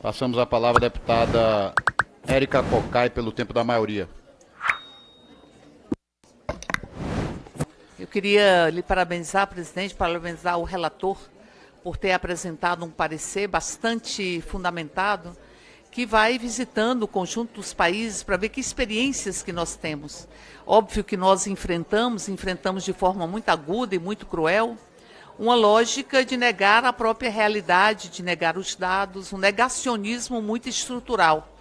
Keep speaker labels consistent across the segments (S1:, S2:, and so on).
S1: Passamos a palavra à deputada Érica Cocai, pelo tempo da maioria.
S2: Eu queria lhe parabenizar, presidente, parabenizar o relator por ter apresentado um parecer bastante fundamentado, que vai visitando o conjunto dos países para ver que experiências que nós temos. Óbvio que nós enfrentamos de forma muito aguda e muito cruel, uma lógica de negar a própria realidade, de negar os dados, um negacionismo muito estrutural,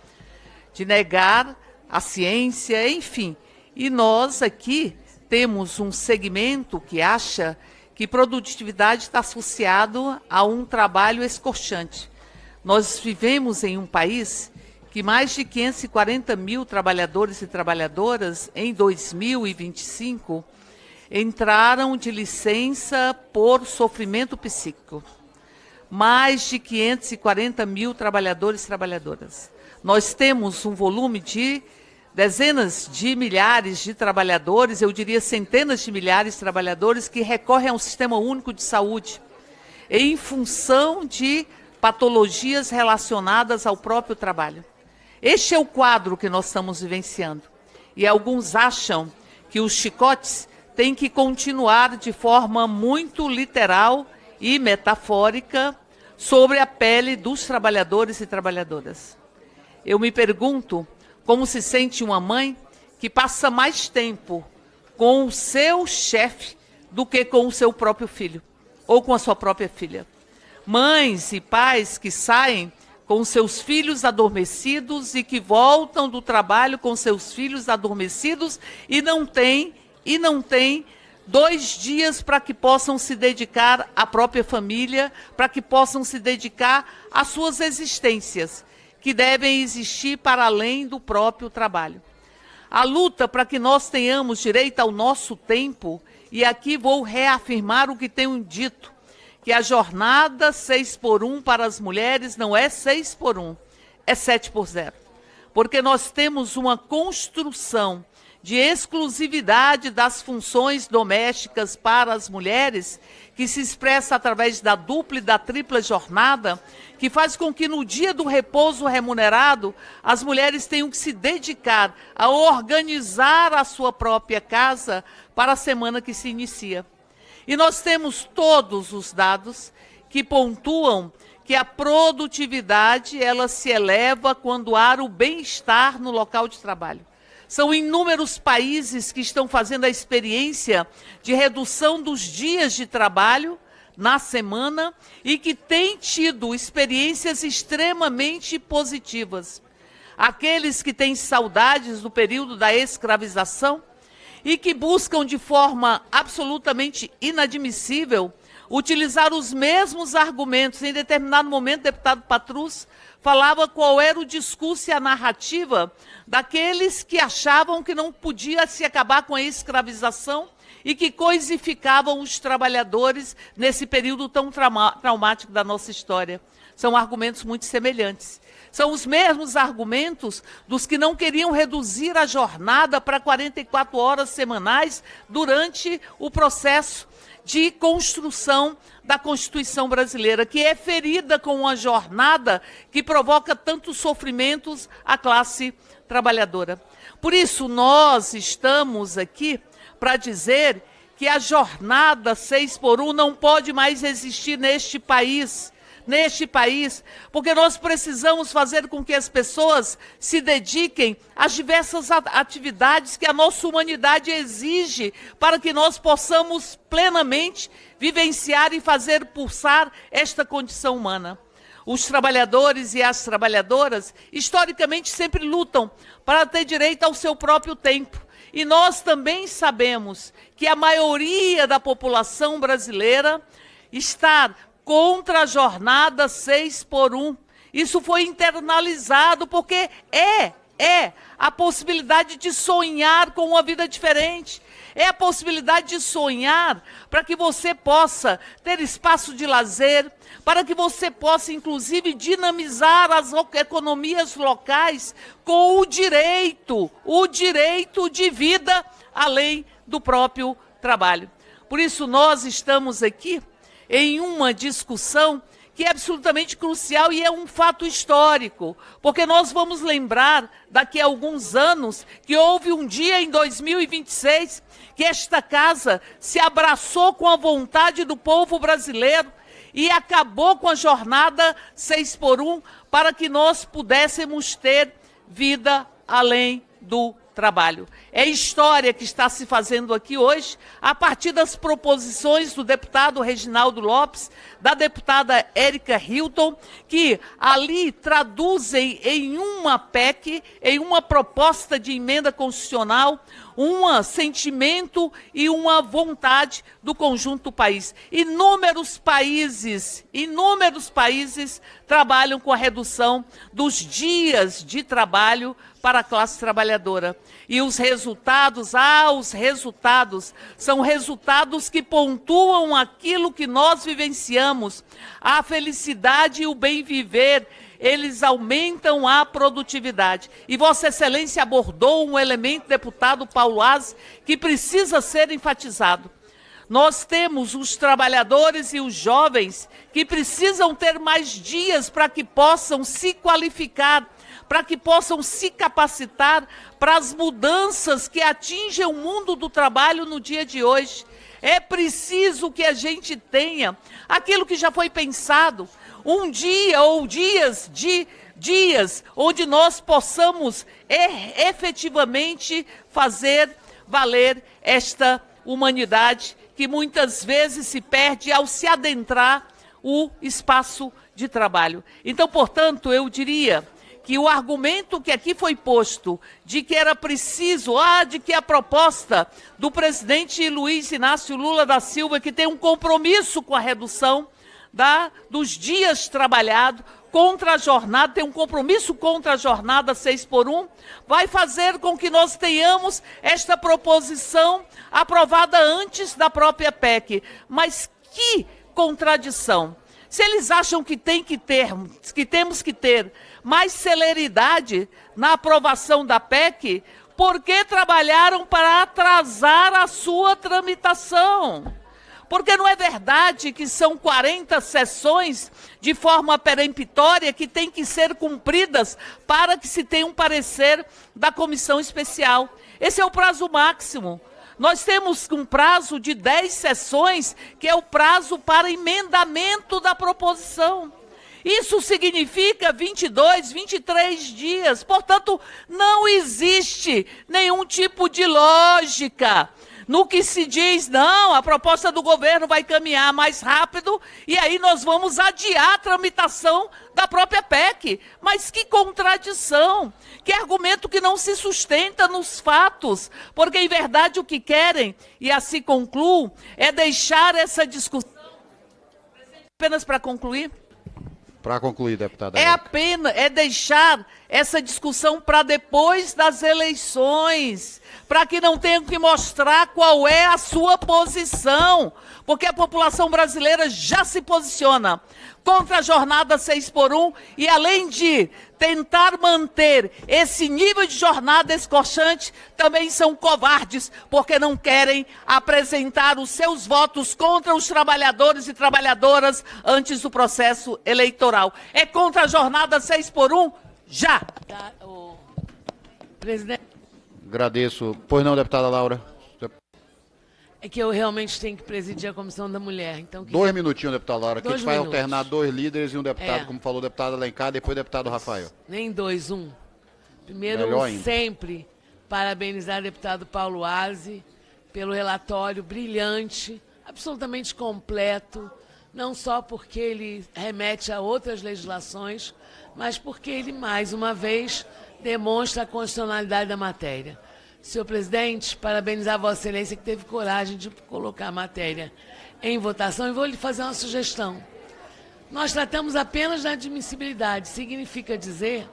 S2: de negar a ciência, enfim. E nós aqui temos um segmento que acha que produtividade está associado a um trabalho escorchante. Nós vivemos em um país que mais de 540 mil trabalhadores e trabalhadoras em 2025 entraram de licença por sofrimento psíquico. Mais de 540 mil trabalhadores e trabalhadoras. Nós temos um volume de dezenas de milhares de trabalhadores, eu diria centenas de milhares de trabalhadores que recorrem ao Sistema Único de Saúde em função de patologias relacionadas ao próprio trabalho. Este é o quadro que nós estamos vivenciando. E alguns acham que os chicotes têm que continuar de forma muito literal e metafórica sobre a pele dos trabalhadores e trabalhadoras. Eu me pergunto como se sente uma mãe que passa mais tempo com o seu chefe do que com o seu próprio filho, ou com a sua própria filha. Mães e pais que saem com seus filhos adormecidos e que voltam do trabalho com seus filhos adormecidos e não têm 2 dias para que possam se dedicar à própria família, para que possam se dedicar às suas existências, que devem existir para além do próprio trabalho. A luta para que nós tenhamos direito ao nosso tempo, e aqui vou reafirmar o que tenho dito, que a jornada 6x1 para as mulheres não é 6x1, é 7x0. Porque nós temos uma construção de exclusividade das funções domésticas para as mulheres, que se expressa através da dupla e da tripla jornada, que faz com que no dia do repouso remunerado, as mulheres tenham que se dedicar a organizar a sua própria casa para a semana que se inicia. E nós temos todos os dados que pontuam que a produtividade ela se eleva quando há o bem-estar no local de trabalho. São inúmeros países que estão fazendo a experiência de redução dos dias de trabalho na semana e que têm tido experiências extremamente positivas. Aqueles que têm saudades do período da escravização e que buscam de forma absolutamente inadmissível utilizar os mesmos argumentos. Em determinado momento, o deputado Patrus falava qual era o discurso e a narrativa daqueles que achavam que não podia se acabar com a escravização e que coisificavam os trabalhadores nesse período tão traumático da nossa história. São argumentos muito semelhantes. São os mesmos argumentos dos que não queriam reduzir a jornada para 44 horas semanais durante o processo de construção da Constituição brasileira, que é ferida com uma jornada que provoca tantos sofrimentos à classe trabalhadora. Por isso, nós estamos aqui para dizer que a jornada 6x1 não pode mais existir neste país, porque nós precisamos fazer com que as pessoas se dediquem às diversas atividades que a nossa humanidade exige para que nós possamos plenamente vivenciar e fazer pulsar esta condição humana. Os trabalhadores e as trabalhadoras, historicamente, sempre lutam para ter direito ao seu próprio tempo. E nós também sabemos que a maioria da população brasileira está contra a jornada 6x1. Isso foi internalizado porque é a possibilidade de sonhar com uma vida diferente. É a possibilidade de sonhar para que você possa ter espaço de lazer, para que você possa, inclusive, dinamizar as economias locais com o direito de vida além do próprio trabalho. Por isso, nós estamos aqui em uma discussão que é absolutamente crucial e é um fato histórico, porque nós vamos lembrar daqui a alguns anos que houve um dia em 2026 que esta casa se abraçou com a vontade do povo brasileiro e acabou com a jornada 6x1 para que nós pudéssemos ter vida além do trabalho. É história que está se fazendo aqui hoje, a partir das proposições do deputado Reginaldo Lopes, da deputada Érica Hilton, que ali traduzem em uma PEC, em uma proposta de emenda constitucional, um sentimento e uma vontade do conjunto do país. Inúmeros países trabalham com a redução dos dias de trabalho para a classe trabalhadora. E os resultados, são resultados que pontuam aquilo que nós vivenciamos, a felicidade e o bem viver. Eles aumentam a produtividade. E Vossa Excelência abordou um elemento, deputado Paulo Aze, que precisa ser enfatizado. Nós temos os trabalhadores e os jovens que precisam ter mais dias para que possam se qualificar, para que possam se capacitar para as mudanças que atingem o mundo do trabalho no dia de hoje. É preciso que a gente tenha aquilo que já foi pensado, um dia ou dias onde nós possamos efetivamente fazer valer esta humanidade que muitas vezes se perde ao se adentrar o espaço de trabalho. Então, portanto, eu diria que o argumento que aqui foi posto de que era preciso, de que a proposta do presidente Luiz Inácio Lula da Silva, que tem um compromisso com a redução dos dias trabalhados, contra a jornada, tem um compromisso contra a jornada 6x1, vai fazer com que nós tenhamos esta proposição aprovada antes da própria PEC. Mas que contradição! Se eles acham que temos que ter mais celeridade na aprovação da PEC, por que trabalharam para atrasar a sua tramitação? Porque não é verdade que são 40 sessões de forma peremptória que têm que ser cumpridas para que se tenha um parecer da comissão especial. Esse é o prazo máximo. Nós temos um prazo de 10 sessões, que é o prazo para emendamento da proposição. Isso significa 22, 23 dias. Portanto, não existe nenhum tipo de lógica no que se diz, não, a proposta do governo vai caminhar mais rápido e aí nós vamos adiar a tramitação da própria PEC. Mas que contradição, que argumento que não se sustenta nos fatos, porque em verdade o que querem, e assim concluo, é deixar essa discussão, apenas para concluir,
S1: Para concluir, deputada.
S2: é deixar essa discussão para depois das eleições, para que não tenham que mostrar qual é a sua posição, porque a população brasileira já se posiciona contra a jornada 6x1 e, além de tentar manter esse nível de jornada escorchante, também são covardes, porque não querem apresentar os seus votos contra os trabalhadores e trabalhadoras antes do processo eleitoral. É contra a jornada 6x1? Já!
S3: Presidente,
S1: Agradeço. Pois não, deputada Laura?
S3: é que eu realmente tenho que presidir a Comissão da Mulher. Então,
S1: 2 minutinhos, deputada Laura, que a
S3: 2
S1: gente vai
S3: minutos.
S1: alternar 2 líderes e um deputado,
S3: É.
S1: como falou o deputado Alencar, depois o deputado Rafael.
S3: Nem 2, 1. Primeiro,
S1: Melhor ainda.
S3: sempre parabenizar o deputado Paulo Aze pelo relatório brilhante, absolutamente completo, não só porque ele remete a outras legislações, mas porque ele, mais uma vez, demonstra a constitucionalidade da matéria. Senhor presidente, parabenizar a Vossa Excelência que teve coragem de colocar a matéria em votação, e vou lhe fazer uma sugestão. Nós tratamos apenas da admissibilidade, significa dizer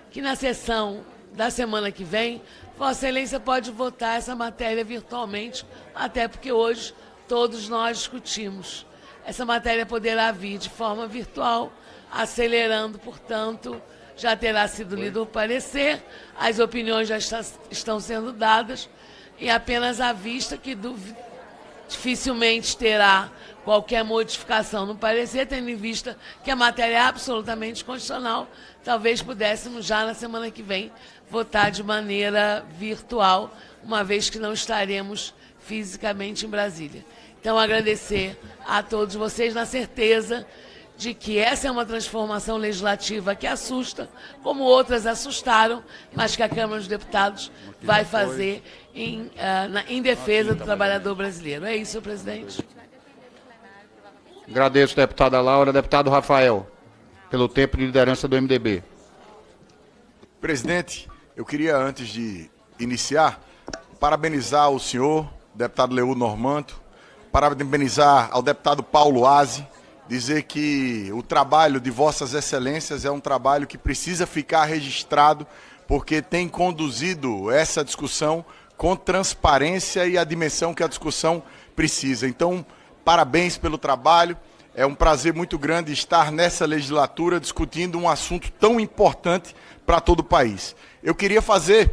S3: que na sessão da semana que vem, Vossa Excelência pode votar essa matéria virtualmente, até porque hoje todos nós discutimos. Essa matéria poderá vir de forma virtual, acelerando, portanto, já terá sido lido o parecer, as opiniões já estão sendo dadas, e apenas à vista que dificilmente terá qualquer modificação no parecer, tendo em vista que a matéria é absolutamente constitucional. Talvez pudéssemos já na semana que vem votar de maneira virtual, uma vez que não estaremos fisicamente em Brasília. Então, agradecer a todos vocês na certeza de que essa é uma transformação legislativa que assusta, como outras assustaram, mas que a Câmara dos Deputados vai fazer em defesa do trabalhador brasileiro. É isso, senhor presidente.
S1: Agradeço, deputada Laura. Deputado Rafael, pelo tempo de liderança do MDB.
S4: Presidente, eu queria, antes de iniciar, parabenizar o senhor, deputado Leudo Normanto, parabenizar ao deputado Paulo Aze, dizer que o trabalho de Vossas Excelências é um trabalho que precisa ficar registrado, porque tem conduzido essa discussão com transparência e a dimensão que a discussão precisa. Então, parabéns pelo trabalho. É um prazer muito grande estar nessa legislatura discutindo um assunto tão importante para todo o país. Eu queria fazer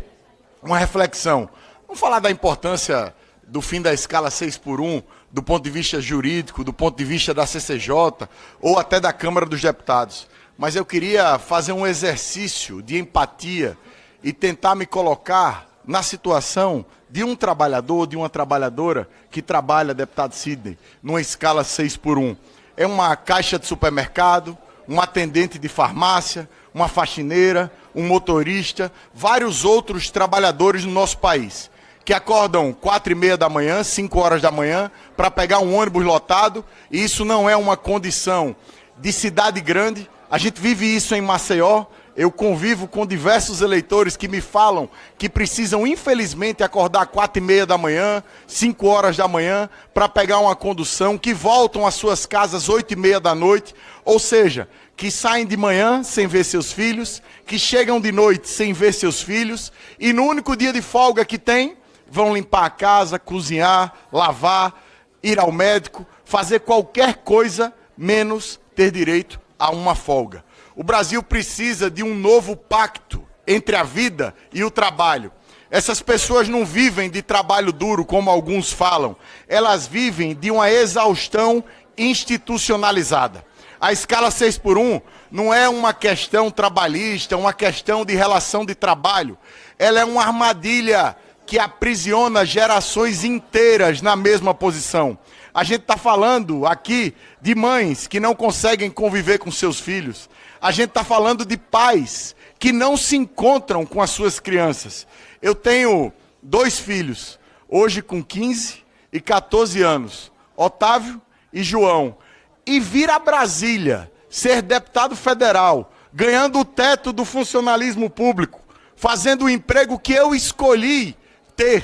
S4: uma reflexão. Vamos falar da importância do fim da escala 6x1, do ponto de vista jurídico, do ponto de vista da CCJ, ou até da Câmara dos Deputados. Mas eu queria fazer um exercício de empatia e tentar me colocar na situação de um trabalhador, de uma trabalhadora que trabalha, deputado Sidney, numa escala 6x1. É uma caixa de supermercado, um atendente de farmácia, uma faxineira, um motorista, vários outros trabalhadores no nosso país, que acordam 4h30 da manhã, 5 horas da manhã, para pegar um ônibus lotado, e isso não é uma condição de cidade grande. A gente vive isso em Maceió. Eu convivo com diversos eleitores que me falam que precisam, infelizmente, acordar 4h30 da manhã, 5 horas da manhã, para pegar uma condução, que voltam às suas casas 8h30 da noite, ou seja, que saem de manhã sem ver seus filhos, que chegam de noite sem ver seus filhos, e no único dia de folga que tem, vão limpar a casa, cozinhar, lavar, ir ao médico, fazer qualquer coisa, menos ter direito a uma folga. O Brasil precisa de um novo pacto entre a vida e o trabalho. Essas pessoas não vivem de trabalho duro, como alguns falam. Elas vivem de uma exaustão institucionalizada. A escala 6x1 não é uma questão trabalhista, uma questão de relação de trabalho. Ela é uma armadilha que aprisiona gerações inteiras na mesma posição. A gente está falando aqui de mães que não conseguem conviver com seus filhos. A gente está falando de pais que não se encontram com as suas crianças. Eu tenho 2 filhos, hoje com 15 e 14 anos, Otávio e João. E vir a Brasília, ser deputado federal, ganhando o teto do funcionalismo público, fazendo o emprego que eu escolhi ter,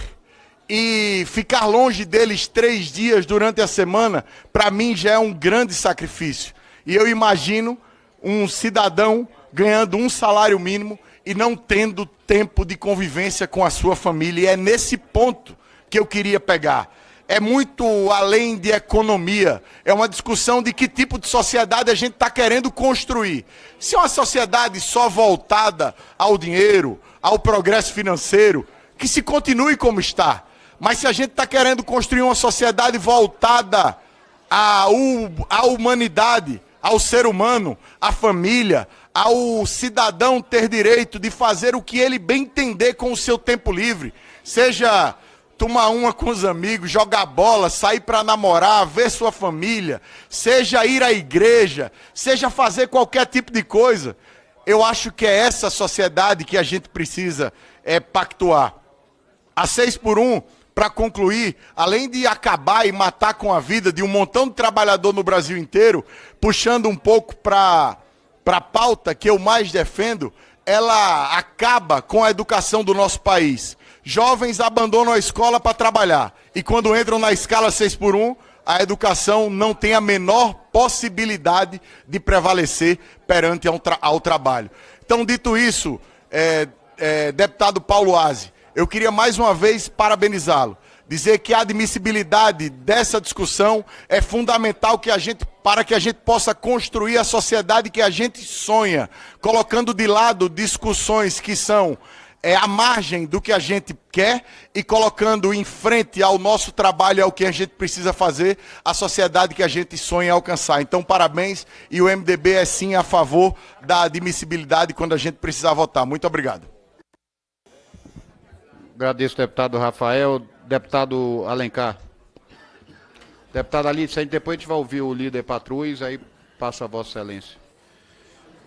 S4: e ficar longe deles 3 dias durante a semana, para mim já é um grande sacrifício. E eu imagino um cidadão ganhando um salário mínimo e não tendo tempo de convivência com a sua família. E é nesse ponto que eu queria pegar. É muito além de economia. É uma discussão de que tipo de sociedade a gente está querendo construir. Se é uma sociedade só voltada ao dinheiro, ao progresso financeiro, que se continue como está. Mas se a gente está querendo construir uma sociedade voltada à humanidade, ao ser humano, à família, ao cidadão ter direito de fazer o que ele bem entender com o seu tempo livre, seja tomar uma com os amigos, jogar bola, sair para namorar, ver sua família, seja ir à igreja, seja fazer qualquer tipo de coisa. Eu acho que é essa sociedade que a gente precisa pactuar. A 6x1, para concluir, além de acabar e matar com a vida de um montão de trabalhador no Brasil inteiro, puxando um pouco para a pauta que eu mais defendo, ela acaba com a educação do nosso país. Jovens abandonam a escola para trabalhar, e quando entram na escala 6x1, a educação não tem a menor possibilidade de prevalecer perante ao trabalho. Então, dito isso, deputado Paulo Aze, eu queria mais uma vez parabenizá-lo, dizer que a admissibilidade dessa discussão é fundamental para que a gente possa construir a sociedade que a gente sonha, colocando de lado discussões que são à margem do que a gente quer e colocando em frente ao nosso trabalho, ao que a gente precisa fazer, a sociedade que a gente sonha alcançar. Então, parabéns, e o MDB é sim a favor da admissibilidade quando a gente precisar votar. Muito obrigado.
S1: Agradeço, deputado Rafael. Deputado Alencar. Deputado Alice, aí depois a gente vai ouvir o líder Patrus, aí passa a Vossa Excelência.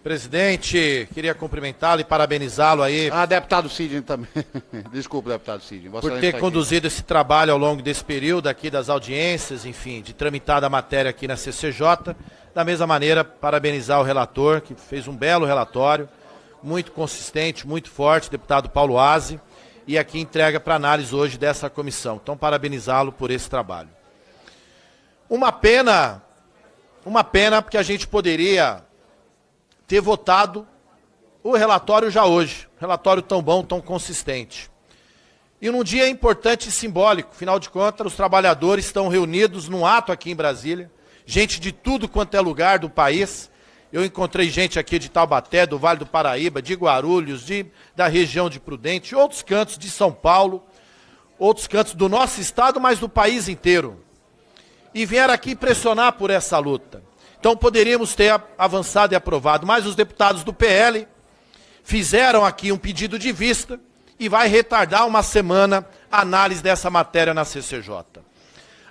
S5: Presidente, queria cumprimentá-lo e parabenizá-lo aí
S1: Deputado Sidney também. Desculpa, deputado Sidney. Vossa
S5: por
S1: Excelência
S5: ter
S1: tá
S5: conduzido esse trabalho ao longo desse período aqui das audiências, enfim, de tramitar a matéria aqui na CCJ. Da mesma maneira, parabenizar o relator, que fez um belo relatório, muito consistente, muito forte, deputado Paulo Aze, e aqui entrega para análise hoje dessa comissão. Então, parabenizá-lo por esse trabalho. Uma pena porque a gente poderia ter votado o relatório já hoje, relatório tão bom, tão consistente. E num dia importante e simbólico, afinal de contas, os trabalhadores estão reunidos num ato aqui em Brasília, gente de tudo quanto é lugar do país. Eu encontrei gente aqui de Taubaté, do Vale do Paraíba, de Guarulhos, da região de Prudente, outros cantos de São Paulo, outros cantos do nosso estado, mas do país inteiro. E vieram aqui pressionar por essa luta. Então poderíamos ter avançado e aprovado, mas os deputados do PL fizeram aqui um pedido de vista e vai retardar uma semana a análise dessa matéria na CCJ.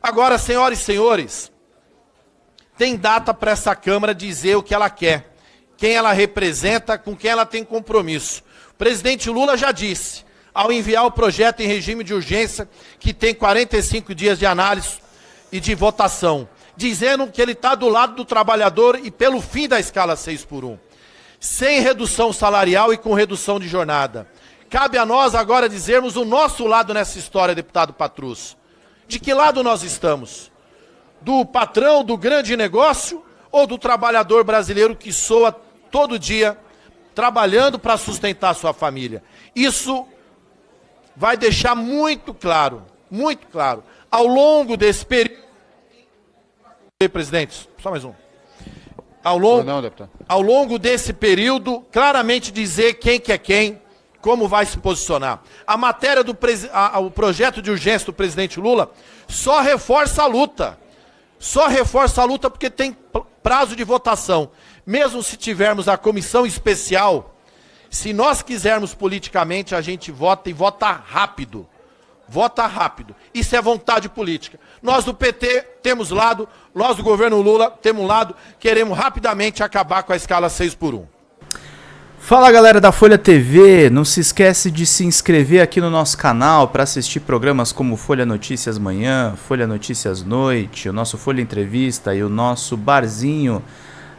S5: Agora, senhoras e senhores, tem data para essa Câmara dizer o que ela quer, quem ela representa, com quem ela tem compromisso. O presidente Lula já disse, ao enviar o projeto em regime de urgência, que tem 45 dias de análise e de votação, dizendo que ele está do lado do trabalhador e pelo fim da escala 6x1, sem redução salarial e com redução de jornada. Cabe a nós agora dizermos o nosso lado nessa história, deputado Patrus. De que lado nós estamos? Do patrão, do grande negócio, ou do trabalhador brasileiro que soa todo dia trabalhando para sustentar sua família? Isso vai deixar muito claro, ao longo desse período. Presidente, só mais um. Ao longo desse período, claramente dizer quem que é quem, como vai se posicionar. A matéria o projeto de urgência do presidente Lula só reforça a luta. Só reforça a luta porque tem prazo de votação. Mesmo se tivermos a comissão especial, se nós quisermos politicamente, a gente vota e vota rápido. Vota rápido. Isso é vontade política. Nós do PT temos lado, nós do governo Lula temos lado, queremos rapidamente acabar com a escala 6x1.
S6: Fala galera da Folha TV, não se esquece de se inscrever aqui no nosso canal para assistir programas como Folha Notícias Manhã, Folha Notícias Noite, o nosso Folha Entrevista e o nosso Barzinho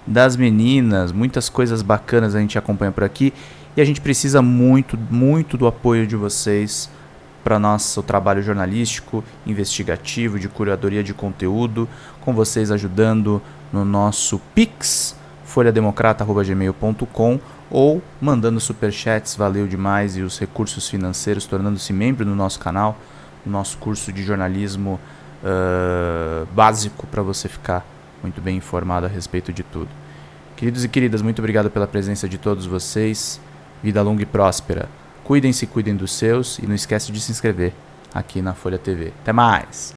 S6: das Meninas. Muitas coisas bacanas a gente acompanha por aqui e a gente precisa muito do apoio de vocês para nosso trabalho jornalístico, investigativo, de curadoria de conteúdo, com vocês ajudando no nosso Pix, folhademocrata@gmail.com, ou mandando superchats, valeu demais, e os recursos financeiros, tornando-se membro do nosso canal, no nosso curso de jornalismo básico, para você ficar muito bem informado a respeito de tudo. Queridos e queridas, muito obrigado pela presença de todos vocês, vida longa e próspera. Cuidem-se, cuidem dos seus, e não esquece de se inscrever aqui na Folha TV. Até mais!